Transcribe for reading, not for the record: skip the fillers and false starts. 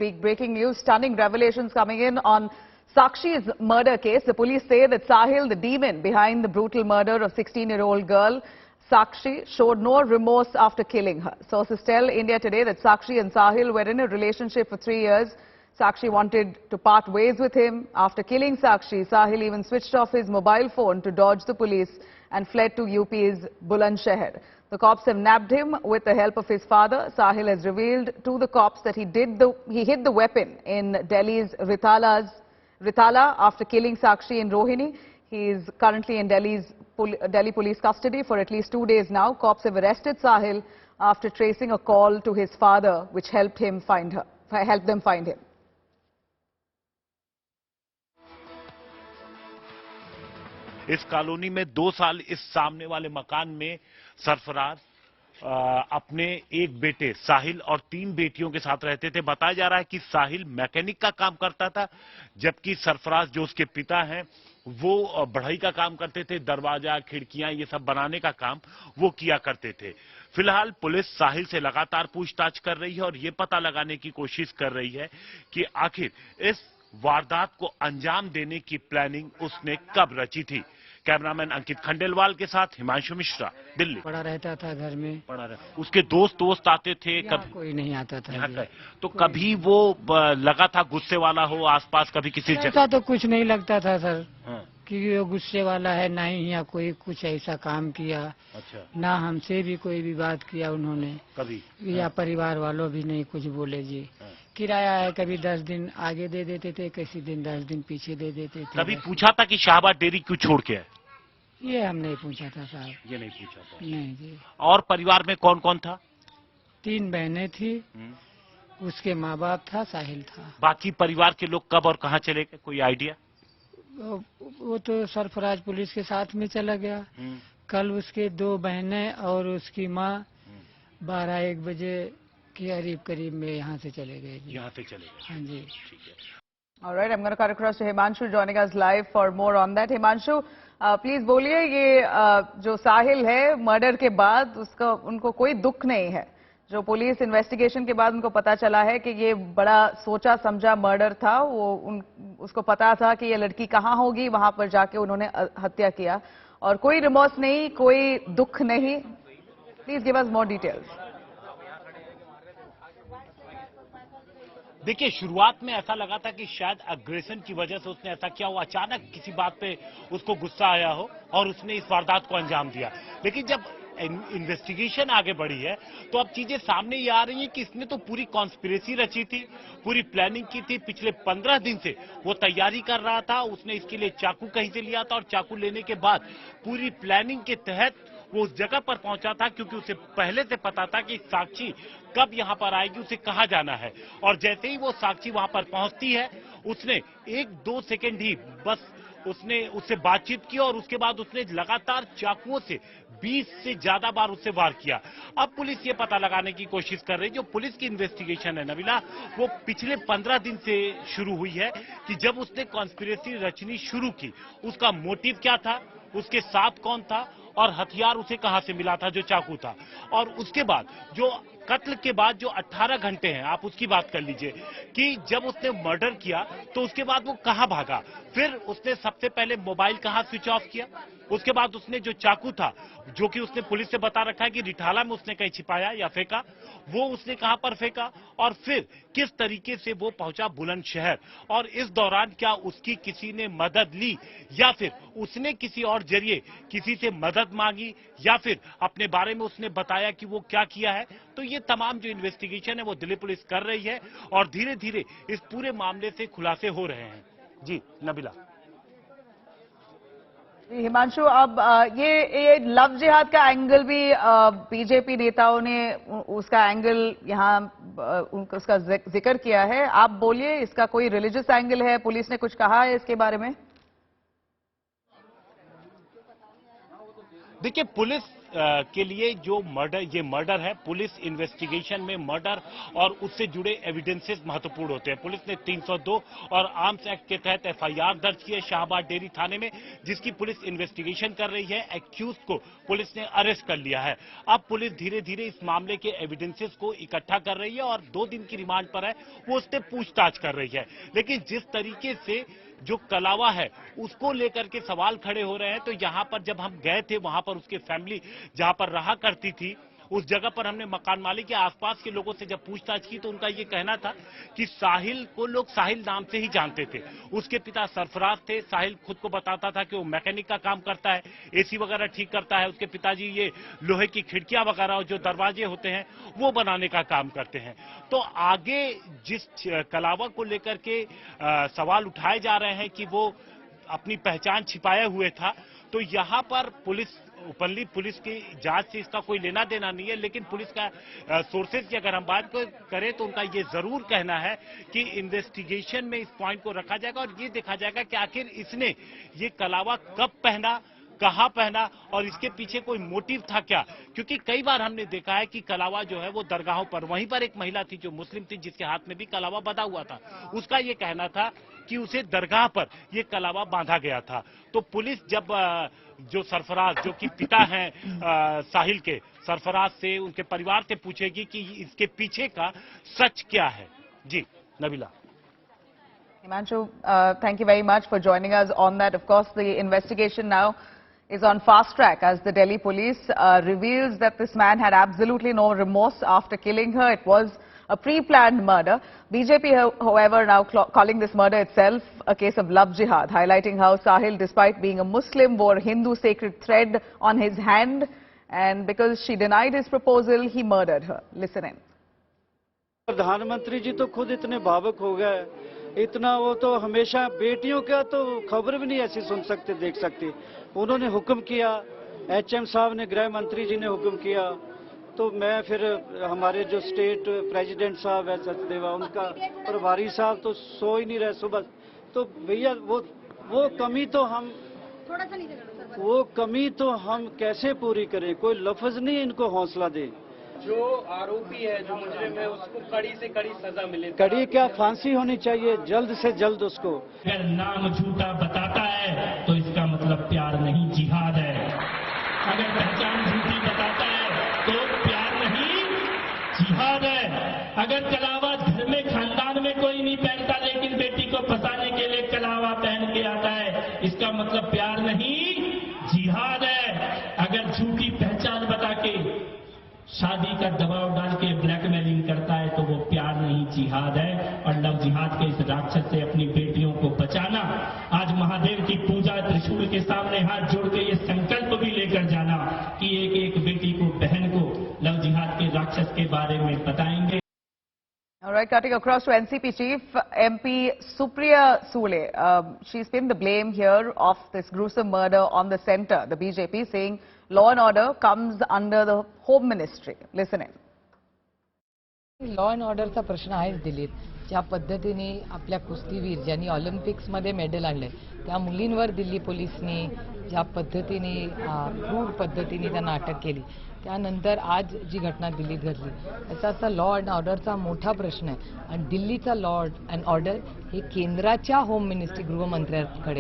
big breaking news, stunning revelations coming in on Sakshi's murder case. The police say that Sahil, the demon behind the brutal murder of 16-year-old girl, Sakshi, showed no remorse after killing her. Sources tell India Today that Sakshi and Sahil were in a relationship for 3 years. Sakshi wanted to part ways with him. After killing Sakshi, Sahil even switched off his mobile phone to dodge the police and fled to UP's Bulandshahr. The cops have nabbed him with the help of his father. Sahil has revealed to the cops that he hid the weapon in Delhi's Ritala after killing Sakshi in Rohini. He is currently in Delhi police custody for at least 2 days now. Cops have arrested Sahil after tracing a call to his father, which helped them find him. इस colony में 2 साल इस सामने वाले मकान में सरफराज अपने एक बेटे साहिल और 3 बेटियों के साथ रहते थे। बताया जा रहा है कि साहिल मैकेनिक का काम करता था, जबकि सरफराज जो उसके पिता हैं वो बढ़ई का काम करते थे। दरवाजा, खिड़कियां, ये सब बनाने का काम वो किया करते थे। फिलहाल पुलिस साहिल से लगातार पूछताछ कर रही है और ये पता लगाने की कोशिश कर रही है कि आखिर इस वारदात को अंजाम देने की प्लानिंग उसने कब रची थी। कैमरामैन अंकित खंडेलवाल के साथ हिमांशु मिश्रा, दिल्ली। पड़ा रहता था घर में, पड़ा रहता। उसके दोस्त आते थे? कभी कोई नहीं आता था यहाँ का। तो कभी वो लगा था गुस्से वाला हो आसपास, कभी किसी ऐसा तो कुछ नहीं लगता था सर। हाँ। कि वो गुस्से वाला है, ना ही यहाँ कोई कुछ ऐसा काम किया। अच्छा। ना हमसे भी कोई भी बात किया उन्होंने कभी, या परिवार वालों भी नहीं कुछ बोले जी। किराया है, कभी 10 दिन आगे दे देते थे, किसी दिन 10 दिन पीछे दे देते थे। कभी पूछा था कि शाहबाद डेयरी क्यों छोड़ के है? ये हम नहीं पूछा था साहब। ये नहीं पूछा था? नहीं जी। और परिवार में कौन कौन था? 3 बहनें थी, उसके माँ बाप था, साहिल था। बाकी परिवार के लोग कब और कहाँ चले गए, कोई आइडिया? वो तो सरफराज पुलिस के साथ में चला गया। कल उसके 2 बहनें और उसकी माँ 12-1 बजे के करीब में यहाँ से चले गए। यहाँ से चले गए? हाँ जी। ठीक है। All right, I'm going to cut across to Himanshu joining us live for more on that. Himanshu, please बोलिए, ये जो साहिल है मर्डर के बाद उनको कोई दुख नहीं है? जो पुलिस इन्वेस्टिगेशन के बाद उनको पता चला है कि ये बड़ा सोचा समझा मर्डर था, उसको पता था कि ये लड़की कहाँ होगी, वहां पर जाके उन्होंने हत्या किया और कोई रिमोर्स नहीं, कोई दुख नहीं। Please give us more details. देखिए, शुरुआत में ऐसा लगा था कि शायद अग्रेशन की वजह से उसने ऐसा किया हो, अचानक किसी बात पे उसको गुस्सा आया हो और उसने इस वारदात को अंजाम दिया। लेकिन जब इन्वेस्टिगेशन आगे बढ़ी है तो अब चीजें सामने ये आ रही हैं कि इसने तो पूरी कॉन्स्पिरेसी रची थी, पूरी प्लानिंग की थी। पिछले 15 दिन से वो तैयारी कर रहा था। उसने इसके लिए चाकू कहीं से लिया था और चाकू लेने के बाद पूरी प्लानिंग के तहत वो उस जगह पर पहुंचा था, क्योंकि उसे पहले से पता था कि साक्षी कब यहां पर आएगी, उसे कहां जाना है। और जैसे ही वो साक्षी वहां पर पहुंचती है, उसने 1-2 सेकेंड ही बस उसने उससे बातचीत की और उसके बाद उसने लगातार चाकुओं से 20 से ज्यादा बार उससे वार किया। अब पुलिस ये पता लगाने की कोशिश कर रही है, जो पुलिस की इन्वेस्टिगेशन है नबीला, वो पिछले 15 दिन से शुरू हुई है कि जब उसने कॉन्स्पिरेसी रचनी शुरू की, उसका मोटिव क्या था, उसके साथ कौन था और हथियार उसे कहां से मिला था, जो चाकू था। और उसके बाद जो कत्ल के बाद जो 18 घंटे हैं, आप उसकी बात कर लीजिए कि जब उसने मर्डर किया तो उसके बाद वो कहां भागा। फिर उसने सबसे पहले मोबाइल कहां स्विच ऑफ किया, उसके बाद उसने जो चाकू था, जो कि उसने पुलिस से बता रखा है कि रिठाला में उसने कहीं छिपाया या फेंका, वो उसने कहां पर फेंका और फिर किस तरीके से वो पहुंचा बुलंदशहर। और इस दौरान क्या उसकी किसी ने मदद ली या फिर उसने किसी और जरिए किसी से मदद मांगी या फिर अपने बारे में उसने बताया कि वो क्या किया है। तो ये तमाम जो इन्वेस्टिगेशन है वो दिल्ली पुलिस कर रही है और धीरे धीरे इस पूरे मामले से खुलासे हो रहे हैं। जी नबीला। हिमांशु, अब ये लव जिहाद का एंगल भी बीजेपी नेताओं ने उसका एंगल यहाँ उसका जिक्र किया है। आप बोलिए, इसका कोई रिलीजियस एंगल है? पुलिस ने कुछ कहा है इसके बारे में? देखिए, पुलिस के लिए जो ये मर्डर है, पुलिस इन्वेस्टिगेशन में मर्डर और उससे जुड़े एविडेंसेस महत्वपूर्ण होते हैं। पुलिस ने 302 और आर्म्स एक्ट के तहत एफआईआर दर्ज की है शाहबाद डेयरी थाने में, जिसकी पुलिस इन्वेस्टिगेशन कर रही है। एक्यूज को पुलिस ने अरेस्ट कर लिया है। अब पुलिस धीरे धीरे इस मामले के एविडेंसेस को इकट्ठा कर रही है और 2 दिन की रिमांड पर है, वो उससे पूछताछ कर रही है। लेकिन जिस तरीके से जो कलावा है उसको लेकर के सवाल खड़े हो रहे हैं, तो यहां पर जब हम गए थे, वहां पर उसके फैमिली जहां पर रहा करती थी, उस जगह पर हमने मकान मालिक के आसपास के लोगों से जब पूछताछ की तो उनका ये कहना था कि साहिल को लोग साहिल नाम से ही जानते थे। उसके पिता सरफराज थे। साहिल खुद को बताता था कि वो मैकेनिक का काम करता है, एसी वगैरह ठीक करता है। उसके पिताजी ये लोहे की खिड़कियां वगैरह और जो दरवाजे होते हैं वो बनाने का काम करते हैं। तो आगे जिस कलावा को लेकर के सवाल उठाए जा रहे हैं कि वो अपनी पहचान छिपाए हुए था, तो यहां पर ओपनली पुलिस की जांच से इसका कोई लेना देना नहीं है। लेकिन पुलिस का सोर्सेज की अगर हम बात करें तो उनका ये जरूर कहना है कि इन्वेस्टिगेशन में इस पॉइंट को रखा जाएगा और ये देखा जाएगा कि आखिर इसने ये कलावा कब पहना, कहां पहना और इसके पीछे कोई मोटिव था क्या। क्योंकि कई बार हमने देखा है कि कलावा जो है वो दरगाहों पर, वहीं पर एक महिला थी जो मुस्लिम थी जिसके हाथ में भी कलावा बंधा हुआ था, उसका ये कहना था कि उसे दरगाह पर ये कलावा बांधा गया था। तो पुलिस जब जो सरफराज, जो कि पिता हैं साहिल के, सरफराज से, उनके परिवार से पूछेगी कि इसके पीछे का सच क्या है। जी Nabila. Himanshu, thank you very much for joining us on that. Of course, the investigation now is on fast track as the Delhi police reveals that this man had absolutely no remorse after killing her. It was a pre-planned murder. BJP, however, now calling this murder itself a case of love jihad, highlighting how Sahil, despite being a Muslim, wore Hindu sacred thread on his hand, and because she denied his proposal, he murdered her. Listen in. प्रधानमंत्री जी तो खुद इतने भावुक हो गए, इतना वो तो हमेशा बेटियों का तो खबर भी नहीं ऐसी सुन सकते, देख सकते। उन्होंने हुक्म किया, एचएम साहब ने, गृह मंत्री जी ने हुक्म किया, तो मैं फिर हमारे जो स्टेट प्रेसिडेंट साहब है सचदेवा, उनका प्रभारी साहब तो सो ही नहीं रहे सुबह। तो भैया वो कमी तो हम कैसे पूरी करें, कोई लफ्ज नहीं इनको हौसला दे। जो आरोपी है, जो मुजरिम है, उसको कड़ी से कड़ी सजा मिले। कड़ी क्या, फांसी होनी चाहिए जल्द से जल्द उसको। अगर नाम झूठा बताता है तो इसका मतलब प्यार नहीं, जिहाद है। अगर पहचान झूठी बताता है तो प्यार नहीं, जिहाद है। अगर कलावा घर में खानदान में कोई नहीं पहनता लेकिन बेटी को फंसाने के लिए कलावा पहन के आता है, इसका मतलब प्यार नहीं, जिहाद है। अगर झूठी पहचान बता के शादी का दबाव डाल के ब्लैकमेलिंग करता है तो वो प्यार नहीं, जिहाद है। और लव जिहाद के इस राक्षस से अपनी बेटियों को बचाना, आज महादेव की पूजा त्रिशूल के सामने हाथ जोड़ के ये संकल्प भी लेकर जाना कि एक एक बेटी को, बहन को लव जिहाद के राक्षस के बारे में बताएंगे। All right, cutting across to NCP Chief, MP Supriya Sule. She's pinned the blame here of this gruesome murder on the centre. The BJP saying law and order comes under the Home Ministry. Listen in. Law and ऑर्डरचा प्रश्न आहेच दिल्लीत. ज्या पद्धतीने आपल्या कुस्तीवीर ज्यांनी ऑलिम्पिक्समध्ये medal आणले त्या मुलींवर दिल्ली पोलिसांनी ज्या पद्धतीने क्रूर पद्धतीने त्यांना अटक केली, त्यानंतर आज जी घटना दिल्लीत घडली, याचा असा लॉ अँड ऑर्डरचा मोठा प्रश्न आहे. आणि दिल्लीचा लॉ अँड ऑर्डर हे केंद्राच्या होम मिनिस्ट्री, गृहमंत्र्यांकडे